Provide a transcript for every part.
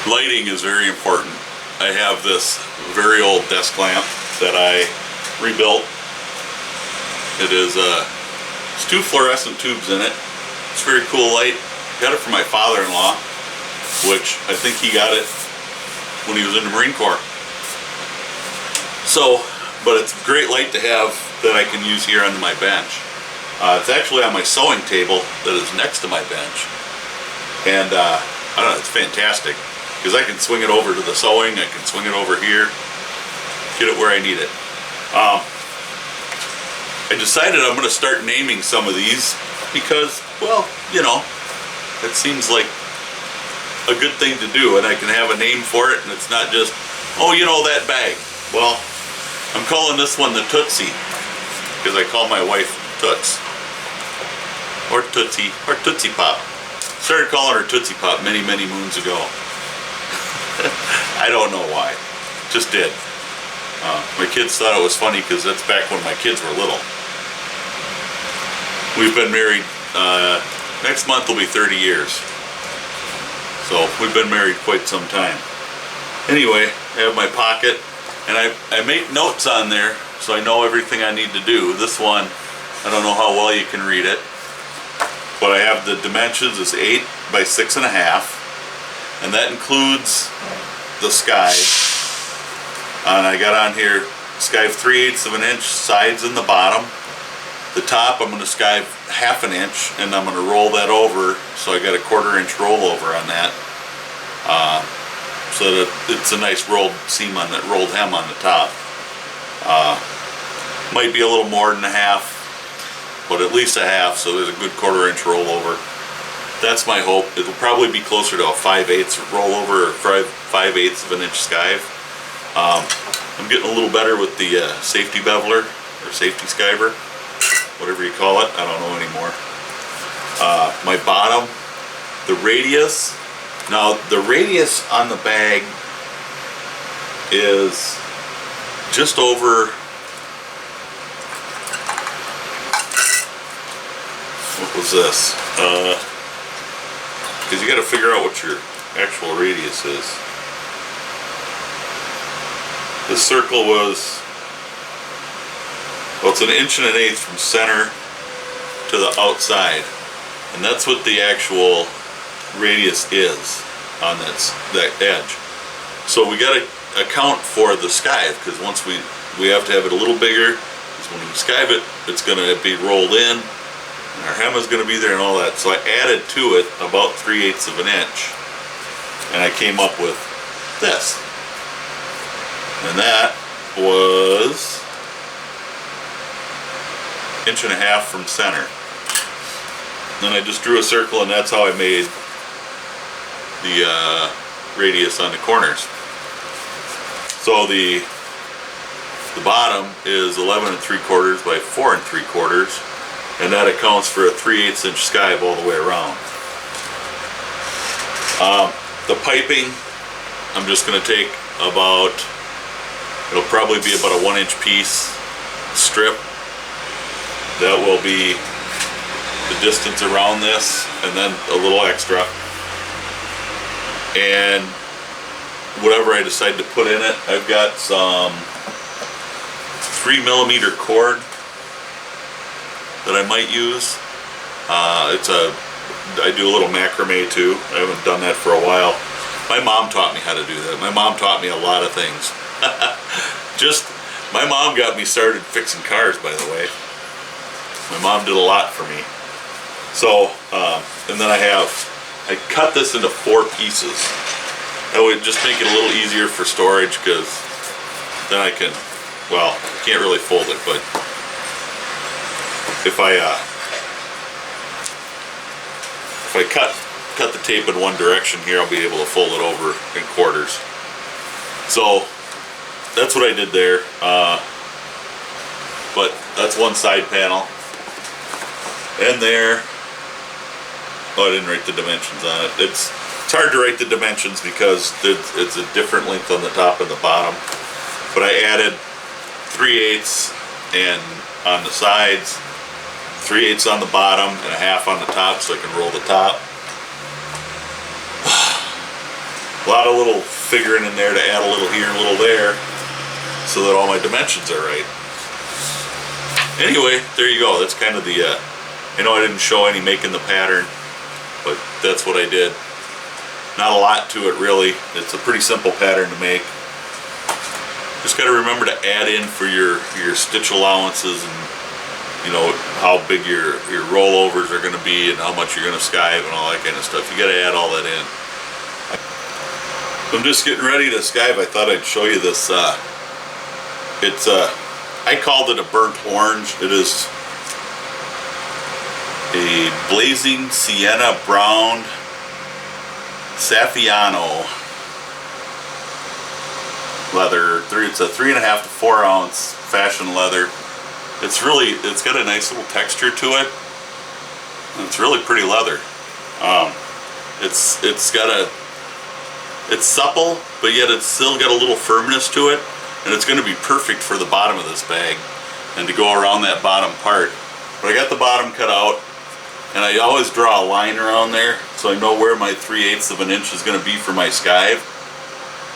lighting is very important. I have this very old desk lamp that I rebuilt. It is it's 2 fluorescent tubes in it. It's a very cool light. Got it from my father-in-law, which I think he got it when he was in the Marine Corps. So, but it's a great light to have that I can use here on my bench. It's actually on my sewing table that is next to my bench. And I don't know, it's fantastic because I can swing it over to the sewing, I can swing it over here, get it where I need it. I decided I'm going to start naming some of these because, well, you know, it seems like a good thing to do, and I can have a name for it, and it's not just, oh, you know, that bag. Well, I'm calling this one the Tootsie because I call my wife Toots, or Tootsie, or Tootsie Pop. Started calling her Tootsie Pop many moons ago. I don't know why, just did. My kids thought it was funny because that's back when my kids were little. We've been married, next month will be 30 years. So we've been married quite some time. Anyway, I have my pocket and I make notes on there so I know everything I need to do. This one, I don't know how well you can read it, but I have the dimensions is 8 by 6.5, and that includes the skive. And I got on here skive 3/8 of an inch sides in the bottom. The top I'm going to skive 1/2 inch, and I'm going to roll that over, so I got a 1/4 inch rollover on that, so that it's a nice rolled seam on that, rolled hem on the top. Might be a little more than 1/2, but at least 1/2, so there's a good 1/4 inch rollover. That's my hope. It'll probably be closer to a 5/8 rollover, or 5/8 of an inch skive. I'm getting a little better with the safety beveler, or safety skiver, whatever you call it, I don't know anymore. My bottom, the radius. Now the radius on the bag is just over, what was this? Because you got to figure out what your actual radius is. This circle was, well, it's 1 1/8 inches from center to the outside, and that's what the actual radius is on that edge. So we got to account for the skive, because once we have to have it a little bigger, because when we skive it, it's going to be rolled in, and our hem is going to be there and all that. So I added to it about 3/8 of an inch, and I came up with this. And that was 1.5 inches from center. Then I just drew a circle, and that's how I made the radius on the corners. So the bottom is 11 3/4 by 4 3/4, and that accounts for a 3/8 inch skive all the way around. The piping, I'm just going to take about, it'll probably be about a 1 inch piece strip. That will be the distance around this, and then a little extra. And whatever I decide to put in it, I've got some 3mm cord that I might use. I do a little macrame too. I haven't done that for a while. My mom taught me how to do that. My mom taught me a lot of things. My mom got me started fixing cars, by the way. My mom did a lot for me. So, and then I cut this into 4 pieces. That would just make it a little easier for storage, because then I can, well, I can't really fold it, but if I cut the tape in one direction here, I'll be able to fold it over in quarters. So that's what I did there. But that's one side panel. And there, oh, I didn't write the dimensions on it. It's hard to write the dimensions because it's a different length on the top and the bottom. But I added 3/8 and on the sides, 3/8 on the bottom, and 1/2 on the top, so I can roll the top. A lot of little figuring in there to add a little here, a little there, so that all my dimensions are right. Anyway, there you go. That's kind of the, I know I didn't show any making the pattern, but that's what I did. Not a lot to it really. It's a pretty simple pattern to make. Just got to remember to add in for your stitch allowances, and you know how big your rollovers are going to be and how much you're going to skive and all that kind of stuff. You got to add all that in. I'm just getting ready to skive. I thought I'd show you this. It's I called it a burnt orange. It is a blazing sienna brown Saffiano leather. It's a 3.5 to 4 ounce fashion leather. It's got a nice little texture to it. It's really pretty leather. It's supple, but yet it's still got a little firmness to it, and it's going to be perfect for the bottom of this bag and to go around that bottom part. But I got the bottom cut out, and I always draw a line around there so I know where my 3/8 of an inch is going to be for my skive.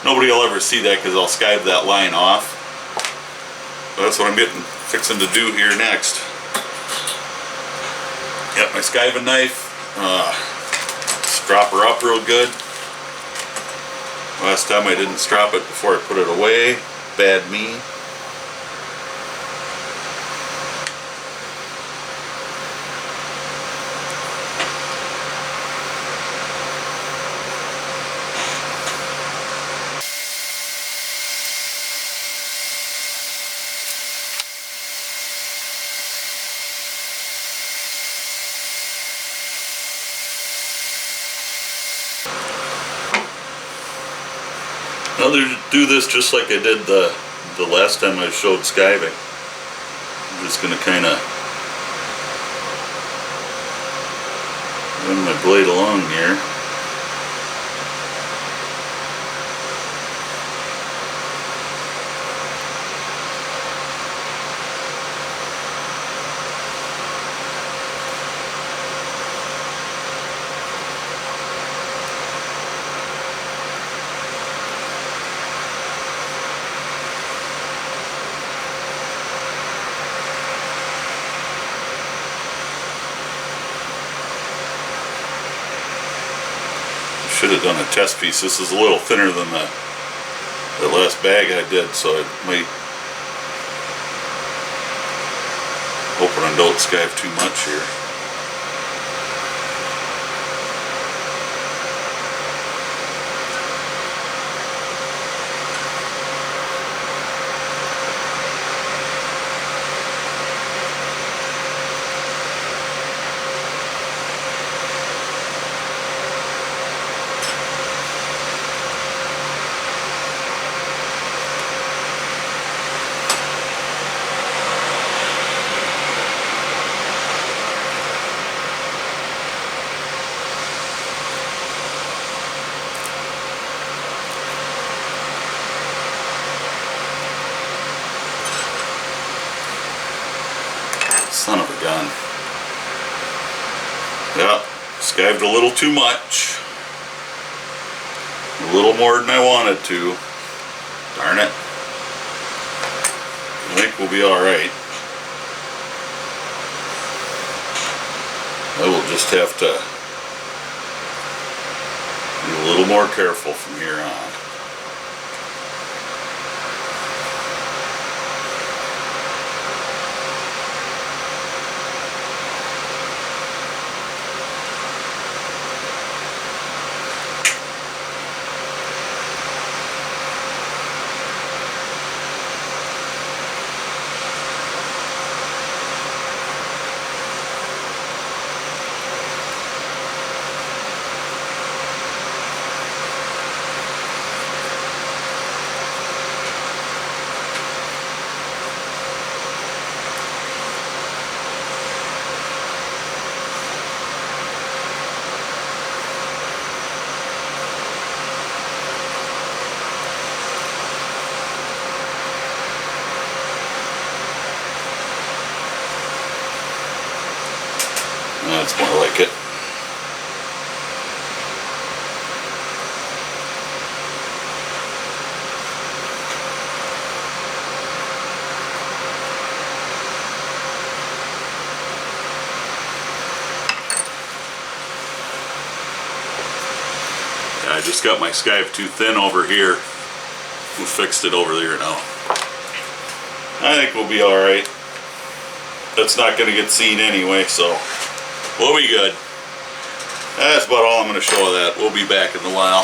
Nobody will ever see that because I'll skive that line off. But that's what I'm fixing to do here next. Got my skiving knife. Strop her up real good. Last time I didn't strop it before I put it away. Bad me. I'll do this just like I did the last time I showed skiving. I'm just going to kind of run my blade along here. Should have done a test piece. This is a little thinner than the last bag I did, so I might, hoping I don't skive too much here. Son of a gun. Yeah, skived a little too much. A little more than I wanted to. Darn it. I think we'll be alright. I will just have to be a little more careful from here on. That's more like it. just got my skive too thin over here. We fixed it over there now. I think we'll be all right. That's not going to get seen anyway, so we'll be good. That's about all I'm going to show of that. We'll be back in a while.